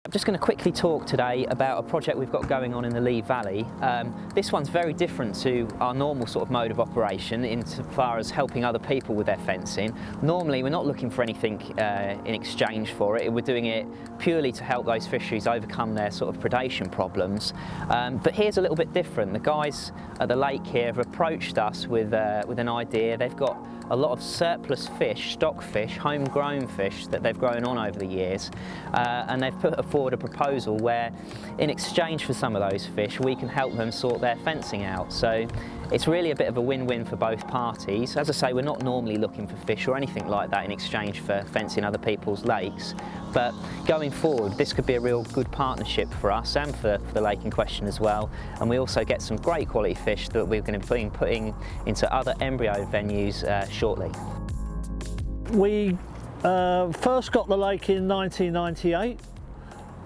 I'm just going to quickly talk today about a project we've got going on in the Lee Valley. This one's very different to our normal sort of mode of operation insofar as helping other people with their fencing. Normally we're not looking for anything in exchange for it. We're doing it purely to help those fisheries overcome their sort of predation problems. But here's a little bit different. The guys at the lake here have approached us with an idea. They've got a lot of surplus fish, stock fish, homegrown fish that they've grown on over the years, and they've put forward a proposal where in exchange for some of those fish we can help them sort their fencing out. So it's really a bit of a win-win for both parties. As I say, we're not normally looking for fish or anything like that in exchange for fencing other people's lakes, but going forward this could be a real good partnership for us and for the lake in question as well, and we also get some great quality fish that we're going to be putting into other embryo venues shortly. We first got the lake in 1998.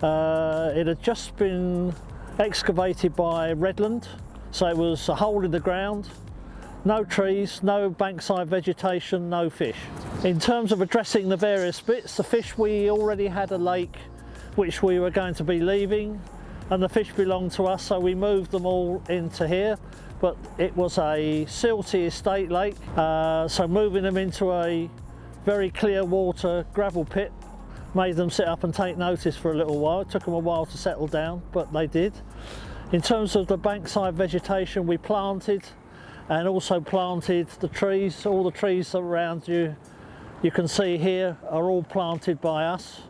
It had just been excavated by Redland, so it was a hole in the ground, no trees, no bankside vegetation, no fish. In terms of addressing the various bits, the fish, we already had a lake which we were going to be leaving, and the fish belonged to us, so we moved them all into here. But it was a silty estate lake, so moving them into a very clear water gravel pit made them sit up and take notice for a little while. It took them a while to settle down, but they did. In terms of the bankside vegetation, we planted and also planted the trees. All the trees around you can see here are all planted by us,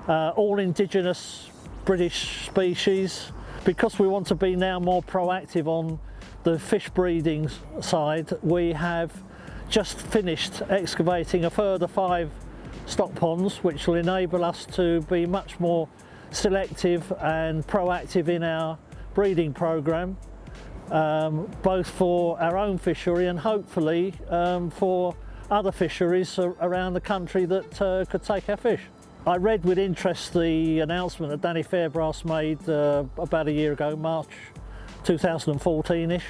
all indigenous British species. Because we want to be now more proactive on the fish breeding side, we have just finished excavating a further 5 stock ponds, which will enable us to be much more selective and proactive in our breeding programme, both for our own fishery and hopefully for other fisheries around the country that could take our fish. I read with interest the announcement that Danny Fairbrass made about a year ago, March 2014-ish.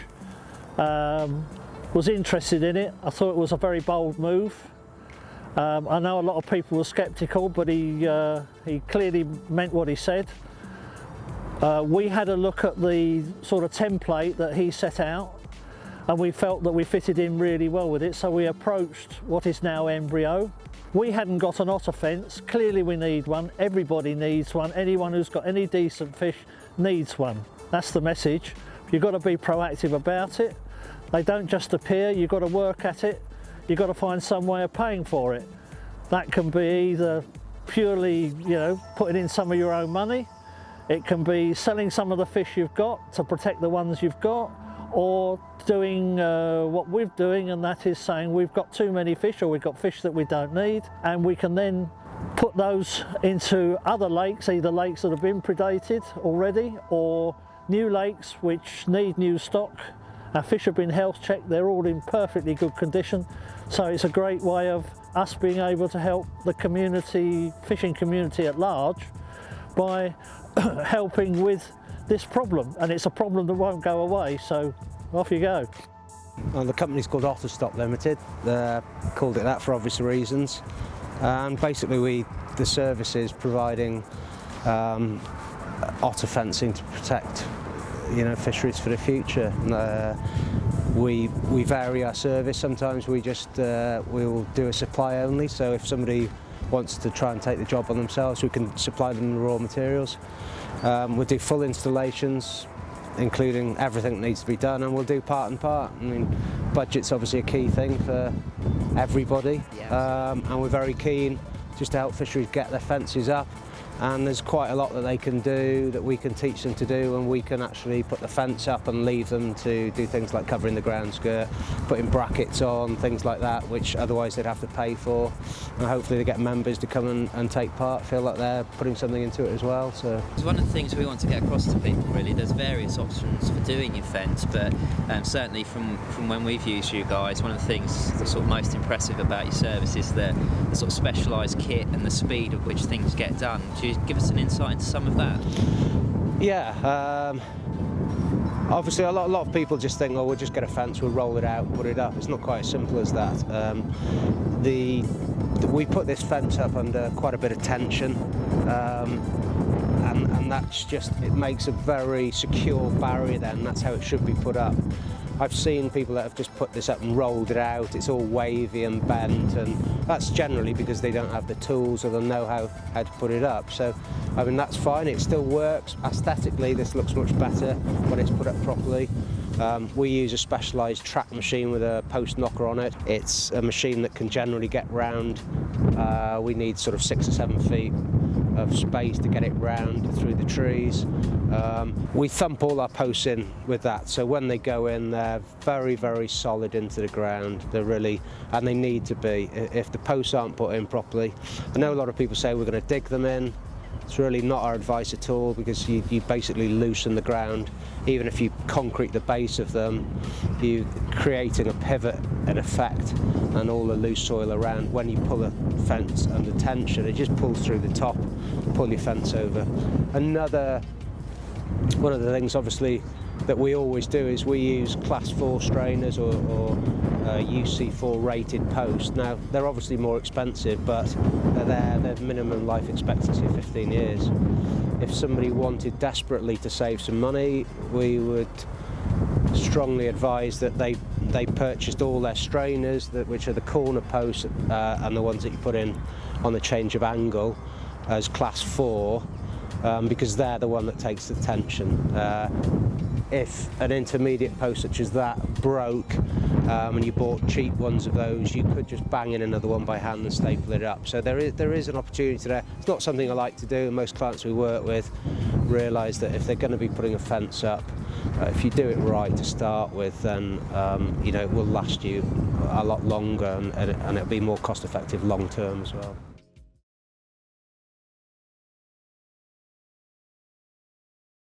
Was interested in it. I thought it was a very bold move. I know a lot of people were sceptical, but he clearly meant what he said. We had a look at the sort of template that he set out, and we felt that we fitted in really well with it, so we approached what is now Embryo. We hadn't got an otter fence. Clearly we need one. Everybody needs one. Anyone who's got any decent fish needs one. That's the message. You've got to be proactive about it. They don't just appear. You've got to work at it. You've got to find some way of paying for it. That can be either purely, putting in some of your own money. It can be selling some of the fish you've got to protect the ones you've got, or doing what we're doing, and that is saying we've got too many fish, or we've got fish that we don't need, and we can then put those into other lakes, either lakes that have been predated already or new lakes which need new stock. Our fish have been health checked, they're all in perfectly good condition, so it's a great way of us being able to help the community, fishing community at large, by helping with this problem, and it's a problem that won't go away, so off you go. Well, the company's called Otter Stock Limited. They called it that for obvious reasons, and basically the service is providing otter fencing to protect fisheries for the future. We vary our service. Sometimes we'll do a supply only, so if somebody wants to try and take the job on themselves, we can supply them the raw materials. We'll do full installations, including everything that needs to be done, and we'll do part and part. I mean, budget's obviously a key thing for everybody, and we're very keen just to help fisheries get their fences up. And there's quite a lot that they can do, that we can teach them to do, and we can actually put the fence up and leave them to do things like covering the ground skirt, putting brackets on, things like that, which otherwise they'd have to pay for. And hopefully they get members to come and take part, feel like they're putting something into it as well. So it's one of the things we want to get across to people, really. There's various options for doing your fence, but certainly from when we've used you guys, one of the things that's sort of most impressive about your service is the sort of specialised kit and the speed at which things get done. Do you give us an insight into some of that? Yeah, obviously a lot of people just think, oh, we'll just get a fence, we'll roll it out and put it up. It's not quite as simple as that. We put this fence up under quite a bit of tension. and that's just, it makes a very secure barrier then. That's how it should be put up. I've seen people that have just put this up and rolled it out. It's all wavy and bent, and that's generally because they don't have the tools or the know-how how to put it up. So, I mean, that's fine. It still works. Aesthetically, this looks much better when it's put up properly. We use a specialised track machine with a post knocker on it. It's a machine that can generally get round. We need sort of 6 or 7 feet of space to get it round through the trees. We thump all our posts in with that, so when they go in, they're very, very solid into the ground. They're really, and they need to be. If the posts aren't put in properly, I know a lot of people say we're going to dig them in. It's really not our advice at all, because you basically loosen the ground. Even if you concrete the base of them, you're creating a pivot in effect, and all the loose soil around. When you pull a fence under tension, it just pulls through the top, pull your fence over. One of the things obviously that we always do is we use class 4 strainers or UC4 rated posts. Now, they're obviously more expensive, but they're minimum life expectancy of 15 years. If somebody wanted desperately to save some money, we would strongly advise that they purchased all their strainers, which are the corner posts and the ones that you put in on the change of angle, as class 4, because they're the one that takes the tension. If an intermediate post such as that broke and you bought cheap ones of those, you could just bang in another one by hand and staple it up. So there is an opportunity there. It's not something I like to do, and most clients we work with realise that if they're going to be putting a fence up, if you do it right to start with, then you know, it will last you a lot longer, and it'll be more cost effective long term as well.